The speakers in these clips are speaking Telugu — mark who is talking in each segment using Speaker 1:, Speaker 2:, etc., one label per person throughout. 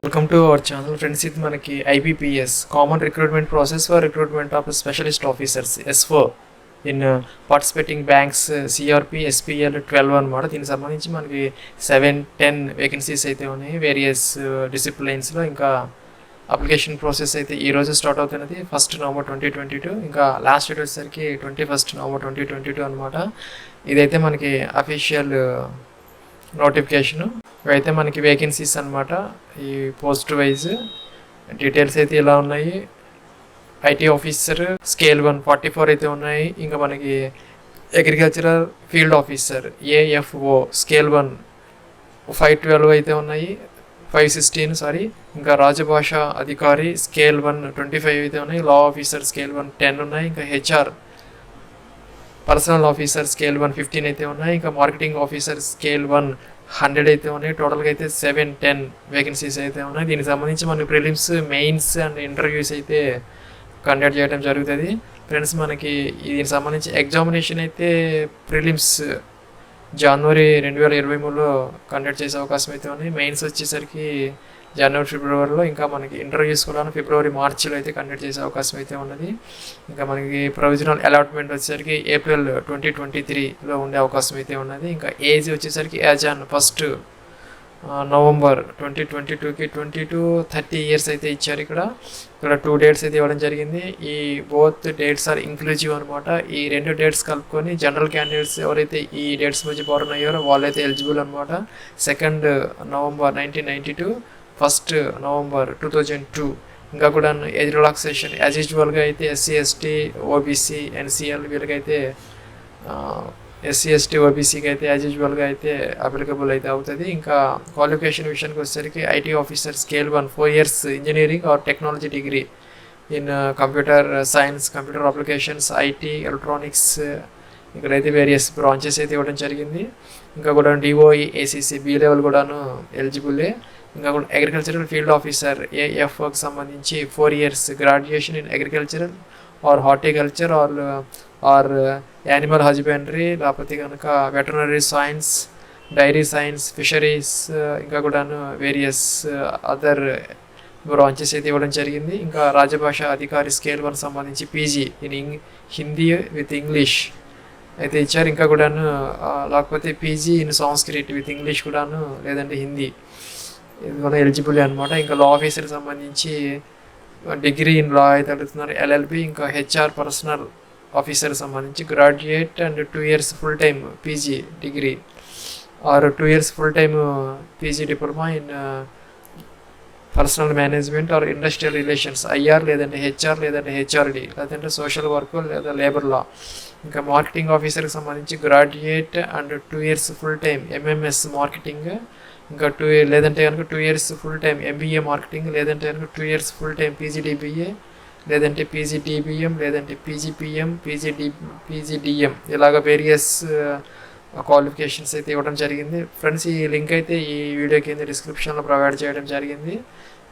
Speaker 1: Welcome to our channel friends. ఇది మనకి IBPS common recruitment process for recruitment of specialist officers S4 in participating banks CRP SPL XII అనమాట. దీనికి సంబంధించి మనకి 7-10 వేకెన్సీస్ అయితే ఉన్నాయి వేరియస్ డిసిప్లైన్స్లో. ఇంకా అప్లికేషన్ ప్రాసెస్ అయితే ఈరోజు స్టార్ట్ అవుతున్నది 1 నవంబర్ 2022. ఇంకా లాస్ట్ డేట్ వచ్చేసరికి 21 నవంబర్ 2022 అనమాట. ఇదైతే మనకి అఫీషియల్ నోటిఫికేషను. ఇవైతే మనకి వేకెన్సీస్ అనమాట. ఈ పోస్ట్ వైజ్ డీటెయిల్స్ అయితే ఇలా ఉన్నాయి. IT ఆఫీసర్ స్కేల్ 1 44 అయితే ఉన్నాయి. ఇంకా మనకి agricultural field officer AFO scale 1 512 అయితే ఉన్నాయి, 516 ఇంకా రాజభాష అధికారి స్కేల్ 1 25 అయితే ఉన్నాయి. లా ఆఫీసర్ స్కేల్ 1 10 ఉన్నాయి. ఇంకా HR పర్సనల్ ఆఫీసర్ స్కేల్ 1 15 అయితే ఉన్నాయి. ఇంకా మార్కెటింగ్ ఆఫీసర్ స్కేల్ 1 100 అయితే ఉన్నాయి. టోటల్గా అయితే 7-10 వేకెన్సీస్ అయితే ఉన్నాయి. దీనికి సంబంధించి మనకి ప్రిలిమ్స్, మెయిన్స్ అండ్ ఇంటర్వ్యూస్ అయితే కండక్ట్ చేయడం జరుగుతుంది ఫ్రెండ్స్. మనకి దీనికి సంబంధించి ఎగ్జామినేషన్ అయితే ప్రిలిమ్స్ జనవరి 2023లో కండక్ట్ చేసే అవకాశం అయితే ఉంది. మెయిన్స్ వచ్చేసరికి జనవరి ఫిబ్రవరిలో, ఇంకా మనకి ఇంటర్వ్యూస్ కూడా ఫిబ్రవరి మార్చిలో అయితే కండక్ట్ చేసే అవకాశం అయితే ఉన్నది. ఇంకా మనకి ప్రొవిజనల్ అలాట్మెంట్ వచ్చేసరికి ఏప్రిల్ 2023లో ఉండే అవకాశం అయితే ఉన్నది. ఇంకా ఏజ్ వచ్చేసరికి యాజ్ ఆన్ 1 నవంబర్ 2022కి 22-30 ఇయర్స్ అయితే ఇచ్చారు. ఇక్కడ 2 డేట్స్ అయితే ఇవ్వడం జరిగింది. ఈ బోత్ డేట్స్ ఆర్ ఇంక్లూజివ్ అనమాట. ఈ 2 డేట్స్ కలుపుకొని జనరల్ క్యాండిడేట్స్ ఎవరైతే ఈ డేట్స్ మధ్య బారన్ అయ్యారో వాళ్ళైతే ఎలిజిబుల్ అనమాట. 2 నవంబర్ 1992, 1 నవంబర్ 2002. ఇంకా కూడా ఏజ్ రిలాక్సేషన్ యాజ్ యూజువల్గా అయితే SC ST OBC NCL వీళ్ళకైతే SC ST OBCకి అయితే యాజ్ యూజువల్గా అయితే అప్లికబుల్ అయితే అవుతుంది. ఇంకా క్వాలిఫికేషన్ విషయానికి వచ్చేసరికి IT officer scale 1 4 years engineering or technology degree in computer science, computer applications, IT electronics. ఇక్కడైతే వేరియస్ బ్రాంచెస్ అయితే ఇవ్వడం జరిగింది. ఇంకా కూడా DOE ACC B లెవెల్ కూడాను ఎలిజిబులే. ఇంకా కూడా అగ్రికల్చరల్ ఫీల్డ్ ఆఫీసర్ AFOకి సంబంధించి 4 years graduation in agricultural or horticulture or animal husbandry, లేకపోతే కనుక veterinary science, dairy science, fisheries, ఇంకా కూడాను వేరియస్ అదర్ బ్రాంచెస్ అయితే ఇవ్వడం జరిగింది. ఇంకా రాజభాష అధికారి స్కేల్ 1 సంబంధించి PG in Hindi with English అయితే ఇచ్చారు. ఇంకా కూడాను లేకపోతే PG in Sanskrit with English కూడాను, లేదంటే హిందీ, ఇది కూడా ఎలిజిబుల్ అనమాట. ఇంకా లా ఆఫీసర్కి సంబంధించి డిగ్రీ ఇన్ లా అయితే అడుగుతున్నారు, LLB. ఇంకా HR పర్సనల్ ఆఫీసర్ సంబంధించి graduate and 2 years full time PG degree or 2 years full time PG diploma in personal management or industrial relations IR, లేదంటే HR, లేదంటే HRD, లేదంటే సోషల్ వర్క్ లేదా లేబర్ లా. ఇంకా మార్కెటింగ్ ఆఫీసర్కి సంబంధించి graduate and 2 years full time MMS marketing. ఇంకా లేదంటే కనుక 2 years full time MBA marketing, లేదంటే కనుక 2 years ఫుల్ టైమ్ PGDBA, లేదంటే PGDBM, లేదంటే PGPM, PGDM, ఇలాగ వేరియస్ క్వాలిఫికేషన్స్ అయితే ఇవ్వడం జరిగింది ఫ్రెండ్స్. ఈ లింక్ అయితే ఈ వీడియో కింద డిస్క్రిప్షన్లో ప్రొవైడ్ చేయడం జరిగింది.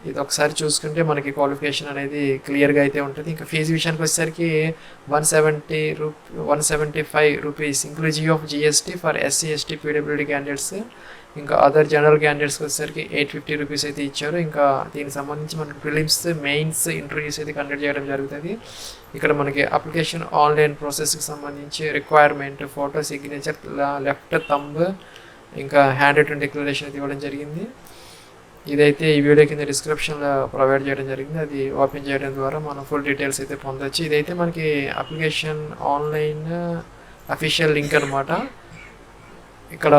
Speaker 1: ఇది ఒకసారి చూసుకుంటే మనకి క్వాలిఫికేషన్ అనేది క్లియర్గా అయితే ఉంటుంది. ఇంకా ఫీజు విషయానికి వచ్చేసరికి 175 rupees inclusive of GST for SC ST PWD candidates. ఇంకా అదర్ జనరల్ క్యాండిడేట్స్కి వచ్చేసరికి 850 రూపీస్ అయితే ఇచ్చారు. ఇంకా దీనికి సంబంధించి మనకి ప్రిలిమ్స్, మెయిన్స్, ఇంటర్వ్యూస్ అయితే కండక్ట్ చేయడం జరుగుతుంది. ఇక్కడ మనకి అప్లికేషన్ ఆన్లైన్ ప్రాసెస్కి సంబంధించి requirement, photo, signature, left thumb, ఇంకా హ్యాండ్ రిటన్ డిక్లరేషన్ అయితే ఇవ్వడం జరిగింది. ఇదైతే ఈ వీడియో కింద డిస్క్రిప్షన్లో ప్రొవైడ్ చేయడం జరిగింది. అది ఓపెన్ చేయడం ద్వారా మనం ఫుల్ డీటెయిల్స్ అయితే పొందవచ్చు. ఇదైతే మనకి అప్లికేషన్ ఆన్లైన్ అఫీషియల్ లింక్ అనమాట. ఇక్కడ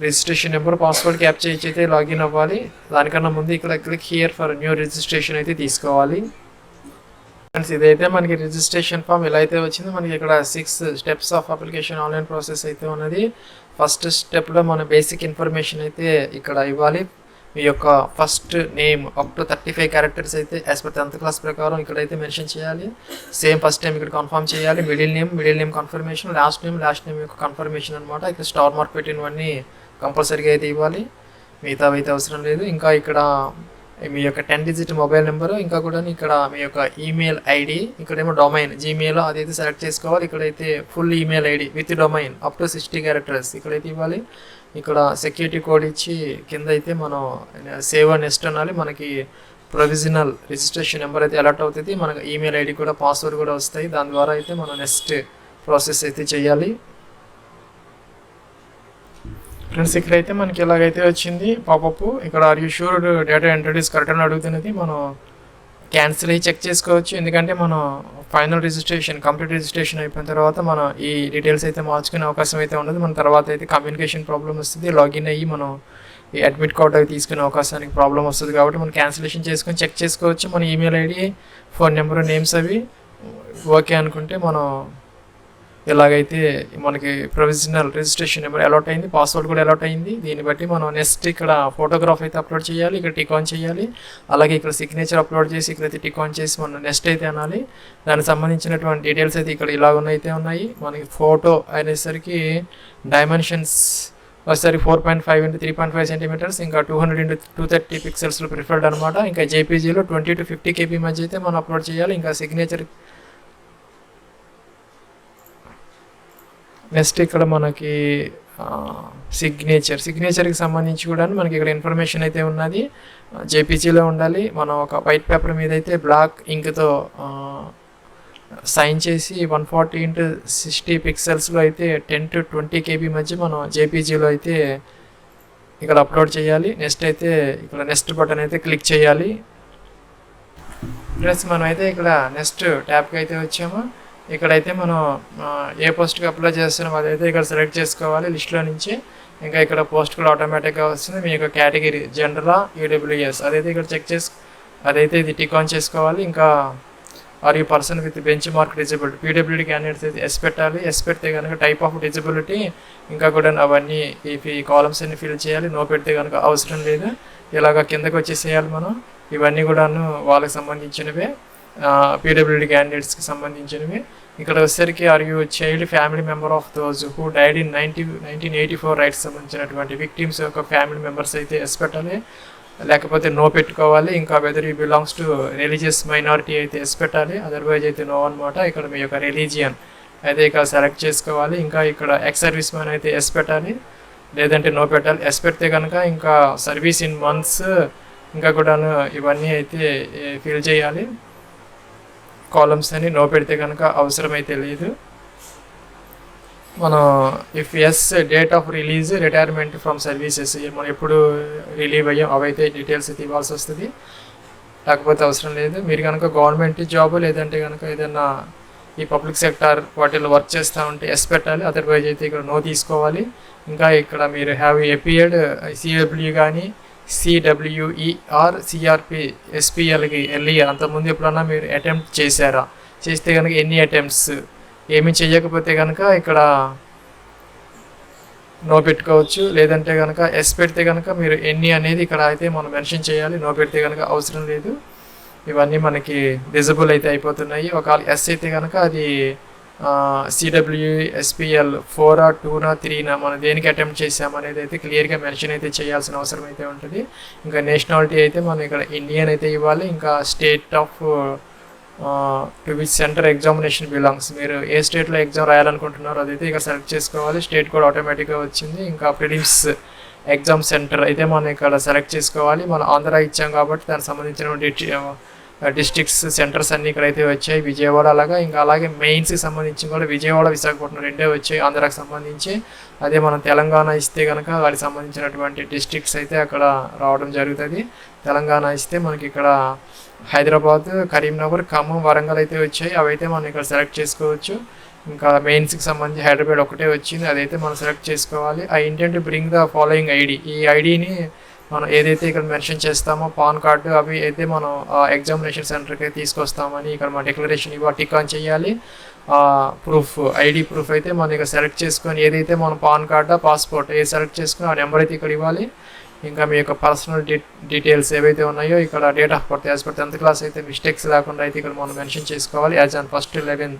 Speaker 1: రిజిస్ట్రేషన్ నెంబర్, పాస్వర్డ్ క్యాప్చర్ ఇచ్చి అయితే లాగిన్ అవ్వాలి. దానికన్నా ముందు ఇక్కడ click here for new registration అయితే తీసుకోవాలి ఫ్రెండ్స్. ఇదైతే మనకి రిజిస్ట్రేషన్ ఫామ్ ఇలా అయితే వచ్చింది. మనకి ఇక్కడ 6 steps of application online process అయితే ఉన్నది. ఫస్ట్ స్టెప్లో మన బేసిక్ ఇన్ఫర్మేషన్ అయితే ఇక్కడ ఇవ్వాలి. మీ యొక్క first name up to 35 characters అయితే యాజ్ పర్ 10th class ప్రకారం ఇక్కడైతే మెన్షన్ చేయాలి. సేమ్ ఫస్ట్ టైం ఇక్కడ కన్ఫర్మ్ చేయాలి. Middle name confirmation, last name యొక్క కన్ఫర్మేషన్ అనమాట. ఇక్కడ స్టార్ మార్క్ పెట్టినవన్నీ కంపల్సరీగా అయితే ఇవ్వాలి, మిగతావి అయితే అవసరం లేదు. ఇంకా ఇక్కడ మీ యొక్క 10 డిజిట్ మొబైల్ నెంబరు, ఇంకా కూడా ఇక్కడ మీ యొక్క ఈమెయిల్ ఐడి, ఇక్కడేమో డొమైన్ జీమెయిల్ అదైతే సెలెక్ట్ చేసుకోవాలి. ఇక్కడైతే full email ID with domain up to 60 characters ఇక్కడైతే ఇవ్వాలి. ఇక్కడ సెక్యూరిటీ కోడ్ ఇచ్చి కింద అయితే మనం సేవ్ అండ్ నెక్స్ట్ అనాలి. మనకి ప్రొవిజనల్ రిజిస్ట్రేషన్ నెంబర్ అయితే అలర్ట్ అవుతుంది, మనకి ఈమెయిల్ ఐడి కూడా పాస్వర్డ్ కూడా వస్తాయి. దాని ద్వారా అయితే మనం నెక్స్ట్ ప్రాసెస్ అయితే చేయాలి. ఫ్రెండ్స్ ఇక్కడైతే మనకి ఇలాగైతే వచ్చింది పాపప్. ఇక్కడ are you sure data enter is correct అని అడుగుతున్నది. మనం క్యాన్సిల్ అయ్యి చెక్ చేసుకోవచ్చు, ఎందుకంటే మనం ఫైనల్ రిజిస్ట్రేషన్ కంప్లీట్ రిజిస్ట్రేషన్ అయిపోయిన తర్వాత మనం ఈ డీటెయిల్స్ అయితే మార్చుకునే అవకాశం అయితే ఉండదు. మన తర్వాత అయితే కమ్యూనికేషన్ ప్రాబ్లం వస్తుంది, లాగిన్ అయ్యి మనం ఈ అడ్మిట్ కార్డ్ అవి తీసుకునే అవకాశానికి ప్రాబ్లం వస్తుంది. కాబట్టి మనం క్యాన్సిలేషన్ చేసుకొని చెక్ చేసుకోవచ్చు. మన email ID, phone number, names అవి ఓకే అనుకుంటే మనం ఇలాగైతే మనకి ప్రొవిజనల్ రిజిస్ట్రేషన్ నెంబర్ అలాట్ అయింది, పాస్వర్డ్ కూడా అలాట్ అయింది. దీన్ని బట్టి మనం నెక్స్ట్ ఇక్కడ ఫోటోగ్రాఫ్ అయితే అప్లోడ్ చేయాలి, ఇక్కడ టిక్ ఆన్ చేయాలి. అలాగే ఇక్కడ సిగ్నేచర్ అప్లోడ్ చేసి ఇక్కడైతే టిక్ ఆన్ చేసి మనం నెక్స్ట్ అయితే అనాలి. దానికి సంబంధించినటువంటి డీటెయిల్స్ అయితే ఇక్కడ ఇలాగైతే ఉన్నాయి. మనకి ఫోటో అనేసరికి డైమెన్షన్స్ ఒకసారి 4.5 x 3.5 సెంటీమీటర్స్, ఇంకా 200 x 230 పిక్సెల్స్లో ప్రిఫర్డ్ అనమాట. ఇంకా జేపీజీలో 20 to 50 KB మధ్య అయితే మనం అప్లోడ్ చేయాలి. ఇంకా సిగ్నేచర్ నెక్స్ట్ ఇక్కడ మనకి సిగ్నేచర్కి సంబంధించి కూడా మనకి ఇక్కడ ఇన్ఫర్మేషన్ అయితే ఉన్నది. జేపీజీలో ఉండాలి. మనం ఒక వైట్ పేపర్ మీద అయితే బ్లాక్ ఇంక్తో సైన్ చేసి 140 x 60 పిక్సెల్స్లో అయితే 10 to 20 KB మధ్య మనం జేపీజీలో అయితే ఇక్కడ అప్లోడ్ చేయాలి. నెక్స్ట్ అయితే ఇక్కడ నెక్స్ట్ బటన్ అయితే క్లిక్ చేయాలి. ప్లస్ మనం అయితే ఇక్కడ నెక్స్ట్ ట్యాబ్కి అయితే వచ్చాము. ఇక్కడైతే మనం ఏ పోస్ట్కి అప్లై చేస్తున్నాం అదైతే ఇక్కడ సెలెక్ట్ చేసుకోవాలి లిస్ట్లో నుంచి. ఇంకా ఇక్కడ పోస్ట్ కూడా ఆటోమేటిక్గా వస్తుంది. మీ యొక్క కేటగిరీ జనరల్, ఈడబ్ల్యూఎస్ అదైతే ఇక్కడ చెక్ అదైతే ఇది టిక్ ఆన్ చేసుకోవాలి. ఇంకా are you person with benchmark disability, PWD candidates అయితే ఎస్ పెట్టాలి. ఎస్ పెడితే కనుక టైప్ ఆఫ్ డిజబిలిటీ, ఇంకా కూడా అవన్నీ ఈ కాలమ్స్ అన్ని ఫిల్ చేయాలి. నో పెడితే కనుక అవసరం లేదు. ఇలాగ కిందకి వచ్చేసేయాలి మనం. ఇవన్నీ కూడాను వాళ్ళకి సంబంధించినవే, పీడబ్ల్యూడీ క్యాండిడేట్స్కి సంబంధించినవి. ఇక్కడ వచ్చేసరికి are you child family member of those who died in 1984 riots సంబంధించినటువంటి విక్టిమ్స్ యొక్క ఫ్యామిలీ మెంబర్స్ అయితే ఎస్ పెట్టాలి, లేకపోతే నో పెట్టుకోవాలి. ఇంకా whether you belongs to religious minority అయితే ఎస్ పెట్టాలి, అదర్వైజ్ అయితే నో అనమాట. ఇక్కడ మీ యొక్క రిలీజియన్ అయితే ఇక్కడ సెలెక్ట్ చేసుకోవాలి. ఇంకా ఇక్కడ ఎక్స్ సర్వీస్ మ్యాన్ అయితే ఎస్ పెట్టాలి, లేదంటే నో పెట్టాలి. ఎస్ పెడితే కనుక ఇంకా సర్వీస్ ఇన్ మంత్స్ ఇంకా కూడాను ఇవన్నీ అయితే ఫిల్ చేయాలి కాలమ్స్ అని. నో పెడితే కనుక అవసరమైతే లేదు. మనం if yes date of release, retirement from services, మనం ఎప్పుడు రిలీవ్ అయ్యాం అవైతే డీటెయిల్స్ అయితే ఇవ్వాల్సి వస్తుంది, లేకపోతే అవసరం లేదు. మీరు కనుక గవర్నమెంట్ జాబ్ లేదంటే కనుక ఏదైనా ఈ పబ్లిక్ సెక్టార్ వాటిల్లో వర్క్ చేస్తూ ఉంటే ఎస్ పెట్టాలి, అదర్వైజ్ అయితే ఇక్కడ నో తీసుకోవాలి. ఇంకా ఇక్కడ మీరు హ్యావ్ ఎపియర్డ్ సిడబ్ల్యూ కానీ సిడబ్ల్యూఈ ఆర్ సిఆర్పి ఎస్పిఎల్కి వెళ్ళి అంతకుముందు ఎప్పుడన్నా మీరు అటెంప్ట్ చేశారా, చేస్తే కనుక ఎన్ని అటెంప్ట్స్, ఏమీ చేయకపోతే కనుక ఇక్కడ నో పెట్టుకోవచ్చు, లేదంటే కనుక ఎస్ పెడితే కనుక మీరు ఎన్ని అనేది ఇక్కడ అయితే మనం మెన్షన్ చేయాలి. నో పెడితే కనుక అవసరం లేదు. ఇవన్నీ మనకి విజిబుల్ అయితే అయిపోతున్నాయి. ఒకవేళ ఎస్ అయితే కనుక అది సిడబ్ల్యూ ఎస్పిఎల్ 4 2 3 మనం దేనికి అటెంప్ట్ చేసామనేది అయితే క్లియర్గా మెన్షన్ అయితే చేయాల్సిన అవసరం అయితే ఉంటుంది. ఇంకా నేషనాలిటీ అయితే మనం ఇక్కడ ఇండియన్ అయితే ఇవ్వాలి. ఇంకా state off to which centre examination belongs, మీరు ఏ స్టేట్లో ఎగ్జామ్ రాయాలనుకుంటున్నారో అదైతే ఇక్కడ సెలెక్ట్ చేసుకోవాలి. స్టేట్ కూడా ఆటోమేటిక్గా వచ్చింది. ఇంకా ప్రిలిమ్స్ ఎగ్జామ్ సెంటర్ అయితే మనం ఇక్కడ సెలెక్ట్ చేసుకోవాలి. మనం ఆంధ్ర ఇచ్చాం కాబట్టి దానికి సంబంధించిన డిస్ట్రిక్ట్స్ సెంటర్స్ అన్నీ ఇక్కడైతే వచ్చాయి, విజయవాడ అలాగా. ఇంకా అలాగే మెయిన్స్కి సంబంధించి కూడా విజయవాడ, విశాఖపట్నం రెండే వచ్చాయి ఆంధ్రాకి సంబంధించి. అదే మనం తెలంగాణ ఇస్తే కనుక వాటికి సంబంధించినటువంటి డిస్ట్రిక్ట్స్ అయితే అక్కడ రావడం జరుగుతుంది. తెలంగాణ ఇస్తే మనకి ఇక్కడ హైదరాబాద్, కరీంనగర్, ఖమ్మం, వరంగల్ అయితే వచ్చాయి, అవైతే మనం ఇక్కడ సెలెక్ట్ చేసుకోవచ్చు. ఇంకా మెయిన్స్కి సంబంధించి హైదరాబాద్ ఒకటే వచ్చింది, అదైతే మనం సెలెక్ట్ చేసుకోవాలి. I intent to bring the following ID, ఈ ఐడిని మనం ఏదైతే ఇక్కడ మెన్షన్ చేస్తామో పాన్ కార్డు అవి అయితే మనం ఎగ్జామినేషన్ సెంటర్కి తీసుకొస్తామని ఇక్కడ మన డిక్లరేషన్ టిక్ ఆన్ చేయాలి. ప్రూఫ్, ఐడి ప్రూఫ్ అయితే మనం ఇక్కడ సెలెక్ట్ చేసుకొని ఏదైతే మనం పాన్ కార్డా, పాస్పోర్ట్ ఏది సెలెక్ట్ చేసుకుని ఆ నెంబర్ అయితే ఇక్కడ ఇవ్వాలి. ఇంకా మీ యొక్క పర్సనల్ డీటెయిల్స్ ఏవైతే ఉన్నాయో ఇక్కడ date of birth, as per 10th class అయితే మిస్టేక్స్ లేకుండా అయితే ఇక్కడ మనం మెన్షన్ చేసుకోవాలి. As on 1st 11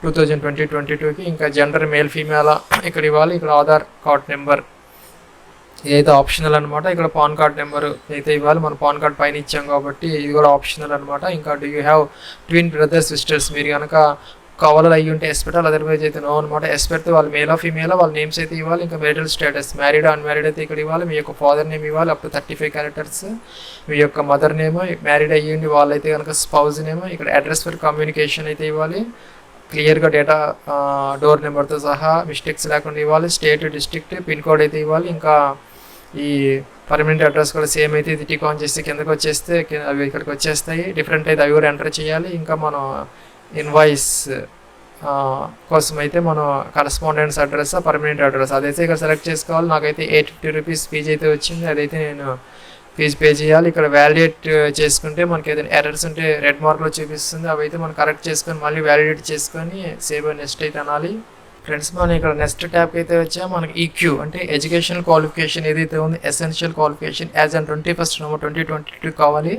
Speaker 1: 2022కి. ఇంకా జెండర్ మేల్ ఫీమేల్ ఇక్కడ ఇవ్వాలి. ఇక్కడ ఆధార్ కార్డ్ నెంబర్ ఇదైతే ఆప్షనల్ అనమాట. ఇక్కడ పాన్ కార్డ్ నెంబర్ అయితే ఇవ్వాలి, మన పాన్ కార్డ్ పైన ఇచ్చాం కాబట్టి ఇది కూడా ఆప్షనల్ అనమాట. ఇంకా do you have twin brothers sisters, మీరు కనుక కవలలు అయ్యి ఉంటే ఎస్ పెట్టాలి, అదర్వైజ్ అయితే నో అనమాట. ఎస్ పెడితే వాళ్ళు మేలా ఫీమేలా వాళ్ళ నేమ్స్ అయితే ఇవ్వాలి. ఇంకా మ్యారిటల్ స్టేటస్ మ్యారీడ్ అన్మ్యారీడ్ అయితే ఇక్కడ ఇవ్వాలి. మీ యొక్క ఫాదర్ నేమ్ ఇవ్వాలి అప్ టు 35 క్యారెక్టర్స్. మీ యొక్క మదర్ నేమ్, మ్యారీడ్ అయ్యిండి వాళ్ళైతే కనుక స్పౌజ్ నేమ్. ఇక్కడ అడ్రస్ ఫర్ కమ్యూనికేషన్ అయితే ఇవ్వాలి, క్లియర్గా డేటా డోర్ నెంబర్తో సహా మిస్టేక్స్ లేకుండా ఇవ్వాలి. స్టేట్, డిస్ట్రిక్ట్, పిన్ కోడ్ అయితే ఇవ్వాలి. ఇంకా ఈ పర్మనెంట్ అడ్రస్ కూడా సేమ్ అయితే ఇది టిక్ ఆన్ చేస్తే కిందకి వచ్చేస్తే అవి ఇక్కడికి వచ్చేస్తాయి. డిఫరెంట్ అయితే అవి కూడా ఎంటర్ చేయాలి. ఇంకా మనం ఇన్వాయిస్ కోసం అయితే మనం కరస్పాండెన్స్ అడ్రస్, పర్మనెంట్ అడ్రస్ అదైతే ఇక్కడ సెలెక్ట్ చేసుకోవాలి. నాకైతే 850 రూపీస్ ఫీజు అయితే వచ్చింది, అదైతే నేను ఫీజు పే చేయాలి. ఇక్కడ వ్యాలిడేట్ చేసుకుంటే మనకి ఏదైనా ఎర్రర్స్ ఉంటే రెడ్ మార్క్లో చూపిస్తుంది, అవి అయితే మనం కరెక్ట్ చేసుకొని మళ్ళీ వ్యాలిడేట్ చేసుకొని సేవ్ అండ్ నెక్స్ట్ అయితే అనాలి. ఫ్రెండ్స్ మనం ఇక్కడ నెక్స్ట్ ట్యాబ్కి అయితే వచ్చా. మనకి ఈక్యూ అంటే ఎడ్యుకేషనల్ క్వాలిఫికేషన్ ఏదైతే ఉంది, essential qualification as on 21st November 2022 కావాలి.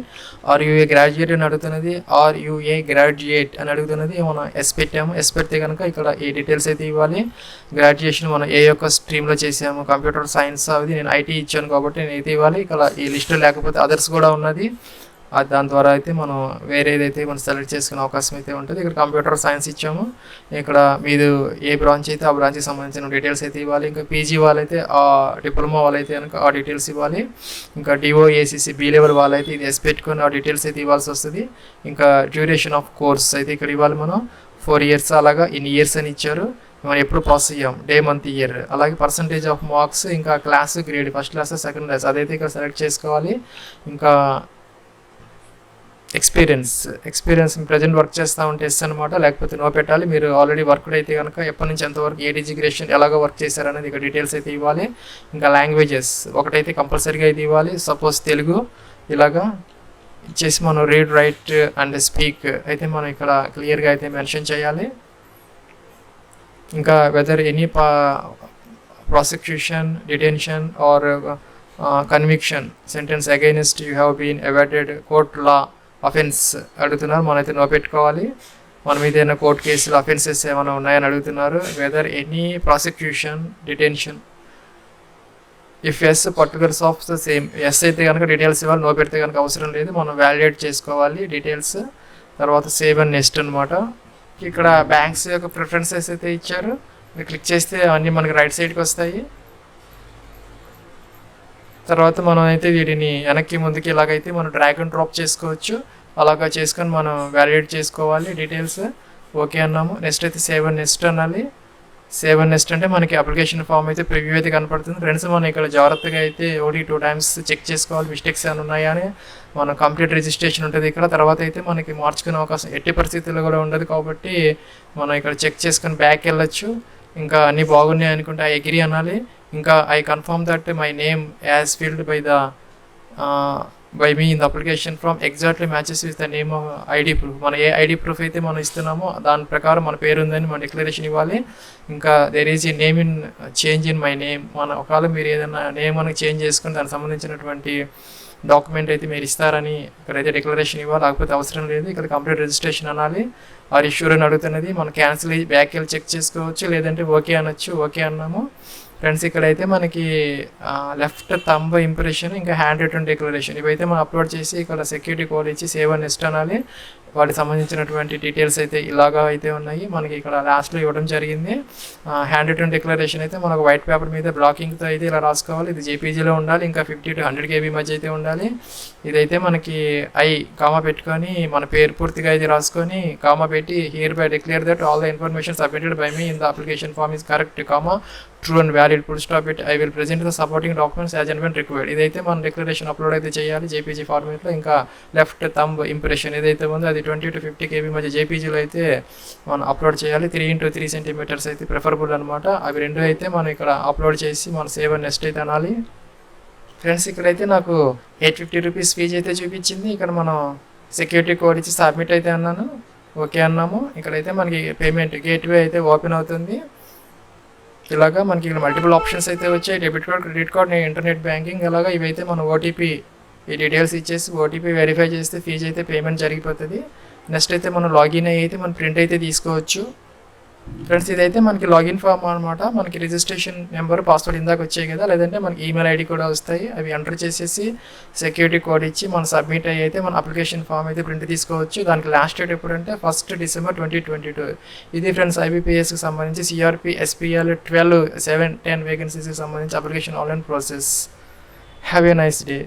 Speaker 1: ఆర్ యూఏ గ్రాడ్యుయేట్ అని అడుగుతున్నది, ఆర్ యూఏ గ్రాడ్యుయేట్ అని అడుగుతున్నది. మనం ఎస్ పెట్టాము, ఎస్ పెడితే కనుక ఇక్కడ ఈ డీటెయిల్స్ అయితే ఇవ్వాలి. గ్రాడ్యుయేషన్ మనం ఏ యొక్క స్ట్రీమ్లో చేసాము, కంప్యూటర్ సైన్స్, అది నేను ఐటీ ఇచ్చాను కాబట్టి నేను అయితే ఇవ్వాలి. ఇక్కడ ఈ లిస్ట్లో లేకపోతే అదర్స్ కూడా ఉన్నది, దాని ద్వారా అయితే మనం వేరేదైతే మనం సెలెక్ట్ చేసుకునే అవకాశం అయితే ఉంటుంది. ఇక్కడ కంప్యూటర్ సైన్స్ ఇచ్చాము, ఇక్కడ మీరు ఏ బ్రాంచ్ అయితే ఆ బ్రాంచ్కి సంబంధించిన డీటెయిల్స్ అయితే ఇవ్వాలి. ఇంకా పీజీ వాళ్ళైతే ఆ డిప్లొమా వాళ్ళైతే కనుక ఆ డీటెయిల్స్ ఇవ్వాలి. ఇంకా డిఓఏసిసి బి లెవెల్ వాళ్ళైతే ఇది ఎస్ పెట్టుకొని ఆ డీటెయిల్స్ అయితే ఇవ్వాల్సి వస్తుంది. ఇంకా డ్యూరేషన్ ఆఫ్ కోర్స్ అయితే ఇక్కడ ఇవ్వాలి. మనం 4 years అలాగా ఇన్ ఇయర్స్ అని ఇచ్చారు, మనం ఎప్పుడు ప్రాసెస్ అయ్యాం, డే, మంత్, ఇయర్. అలాగే పర్సంటేజ్ ఆఫ్ మార్క్స్, ఇంకా class, grade, first class, second class అదైతే ఇక్కడ సెలెక్ట్ చేసుకోవాలి. ఇంకా ఎక్స్పీరియన్స్ ప్రజెంట్ వర్క్ చేస్తూ ఉంటే ఎస్ అనమాట, లేకపోతే నో పెట్టాలి. మీరు ఆల్రెడీ వర్క్డ్ అయితే కనుక ఎప్పటి నుంచి ఎంతవరకు ఏ డిజిగ్రేషన్ ఎలాగో వర్క్ చేశారనేది ఇక్కడ డీటెయిల్స్ అయితే ఇవ్వాలి. ఇంకా లాంగ్వేజెస్ ఒకటైతే కంపల్సరీగా ఇది ఇవ్వాలి. సపోజ్ తెలుగు ఇలాగా ఇచ్చేసి మనం రీడ్, రైట్ అండ్ స్పీక్ అయితే మనం ఇక్కడ క్లియర్గా అయితే మెన్షన్ చేయాలి. ఇంకా whether any prosecution, detention or conviction sentence against you have been avoided court law offence అడుగుతున్నారు, మనమైతే నో పెట్టుకోవాలి. మనం ఏదైనా కోర్టు కేసులు అఫెన్సెస్ ఏమైనా ఉన్నాయని అడుగుతున్నారు. Whether any prosecution, detention, if yes particulars of the same, yes అయితే కనుక డీటెయిల్స్ ఇవ్వాలి, నో పెడితే కనుక అవసరం లేదు. మనం వ్యాలిడేట్ చేసుకోవాలి డీటెయిల్స్, తర్వాత సేవ్ అండ్ నెక్స్ట్ అనమాట. ఇక్కడ బ్యాంక్స్ యొక్క ప్రిఫరెన్సెస్ అయితే ఇచ్చారు, మీరు క్లిక్ చేస్తే అన్నీ మనకి రైట్ సైడ్కి వస్తాయి. తర్వాత మనం అయితే వీటిని వెనక్కి ముందుకి ఇలాగైతే మనం డ్రాగ్ అండ్ డ్రాప్ చేసుకోవచ్చు. అలాగా చేసుకొని మనం వ్యాలిడేట్ చేసుకోవాలి డీటెయిల్స్. ఓకే అన్నాము. నెక్స్ట్ అయితే సేవ్ అండ్ నెక్స్ట్ అనాలి. సేవ్ అండ్ నెక్స్ట్ అంటే మనకి అప్లికేషన్ ఫామ్ అయితే ప్రివ్యూ అయితే కనపడుతుంది. ఫ్రెండ్స్ మనం ఇక్కడ జాగ్రత్తగా అయితే 1-2 times చెక్ చేసుకోవాలి, మిస్టేక్స్ ఏమైనా ఉన్నాయా అని. మన కంప్లీట్ రిజిస్ట్రేషన్ ఉంటుంది ఇక్కడ. తర్వాత అయితే మనకి మార్చుకునే అవకాశం ఎట్టి పరిస్థితుల్లో కూడా ఉండదు కాబట్టి మనం ఇక్కడ చెక్ చేసుకొని బ్యాక్ వెళ్ళొచ్చు. ఇంకా అన్నీ బాగున్నాయి అనుకుంటే ఐ అగ్రీ అనాలి. ఇంకా I confirm that my name as field by me in the application from exactly matches with the name of ID proof. మనం ఏ ఐడి ప్రూఫ్ అయితే మనం ఇస్తున్నామో దాని ప్రకారం మన పేరు ఉందని మనం డిక్లరేషన్ ఇవ్వాలి. ఇంకా there is a name in change in my name, మన ఒకవేళ మీరు ఏదైనా నేమ్ మనకి చేంజ్ చేసుకుని దానికి సంబంధించినటువంటి డాక్యుమెంట్ అయితే మీరు ఇస్తారని ఇక్కడైతే డిక్లరేషన్ ఇవ్వాలి, లేకపోతే అవసరం లేదు. ఇక్కడ కంప్లీట్ రిజిస్ట్రేషన్ అనాలి. ఆర్ ఇష్యూర్ అని అడుగుతున్నది, మనం క్యాన్సిల్ అయ్యి బ్యాక్ వెళ్ళి చెక్ చేసుకోవచ్చు, లేదంటే ఓకే అనొచ్చు. ఓకే అన్నాము. ఫ్రెండ్స్ ఇక్కడైతే మనకి లెఫ్ట్ థంబ్ ఇంప్రెషన్, ఇంకా హ్యాండ్ రిటర్న్ డిక్లరేషన్ ఇవైతే మనం అప్లోడ్ చేసి ఇక్కడ సెక్యూరిటీ కోడ్ ఇచ్చి సేవ్ అండ్ నెక్స్ట్ అనాలి. వాటికి సంబంధించినటువంటి డీటెయిల్స్ అయితే ఇలాగా అయితే ఉన్నాయి, మనకి ఇక్కడ లాస్ట్లో ఇవ్వడం జరిగింది. హ్యాండ్ రిటర్న్ డిక్లరేషన్ అయితే మనకు వైట్ పేపర్ మీద బ్లాకింగ్తో అయితే ఇలా రాసుకోవాలి. ఇది జేపీజీలో ఉండాలి, ఇంకా 50 to 100 KB మధ్య అయితే ఉండాలి. ఇదైతే మనకి కామా పెట్టుకొని మన పేరు పూర్తిగా అయితే రాసుకొని కామా పెట్టి hereby declare that all the information submitted by me in the application form is correct, comma true and valid, full stop it, I will present the supporting documents as and when required. ఇదైతే మన డిక్లరేషన్ అప్లోడ్ అయితే చేయాలి జేపీజీ ఫార్మేట్లో. ఇంకా లెఫ్ట్ థంబ్ ఇంప్రెషన్ ఏదైతే ఉందో అది 20 to 50 KB మధ్య జేపీజీలో అయితే మనం అప్లోడ్ చేయాలి. 3 into 3 centimeters అయితే ప్రిఫరబుల్ అనమాట. అవి రెండు అయితే మనం ఇక్కడ అప్లోడ్ చేసి మనం సేవ్ అండ్ నెక్స్ట్ అయితే అనాలి. ఫ్రెండ్స్ ఇక్కడైతే నాకు 850 రూపీస్ ఫీజు అయితే చూపించింది. ఇక్కడ మనం సెక్యూరిటీ కోడ్ ఇచ్చి సబ్మిట్ అయితే అన్నాను, ఓకే అన్నాము. ఇక్కడైతే మనకి పేమెంట్ గేట్వే అయితే ఓపెన్ అవుతుంది. ఇలాగా మనకి ఇక్కడ మల్టిపుల్ ఆప్షన్స్ అయితే వచ్చాయి, debit card, credit card, internet banking. అలాగా ఇవైతే మనం ఓటీపీ ఈ డీటెయిల్స్ ఇచ్చేసి ఓటీపీ వెరిఫై చేస్తే ఫీజు అయితే పేమెంట్ జరిగిపోతుంది. నెక్స్ట్ అయితే మనం లాగిన్ అయితే మనం ప్రింట్ అయితే తీసుకోవచ్చు. ఫ్రెండ్స్ ఇదైతే మనకి లాగిన్ ఫామ్ అనమాట. మనకి రిజిస్ట్రేషన్ నెంబర్, పాస్వర్డ్ ఇందాక వచ్చాయి కదా, లేదంటే మనకి ఈమెయిల్ ఐడి కూడా వస్తాయి. అవి ఎంటర్ చేసేసి సెక్యూరిటీ కోడ్ ఇచ్చి మనం సబ్మిట్ అయ్యి అయితే మన అప్లికేషన్ ఫామ్ అయితే ప్రింట్ తీసుకోవచ్చు. దానికి లాస్ట్ డేట్ ఎప్పుడంటే 1st December 2022. ఇది ఫ్రెండ్స్ IBPSకి సంబంధించి CRP SPL 12 7-10 వేకెన్సీస్కి సంబంధించి application online process. Have a nice day.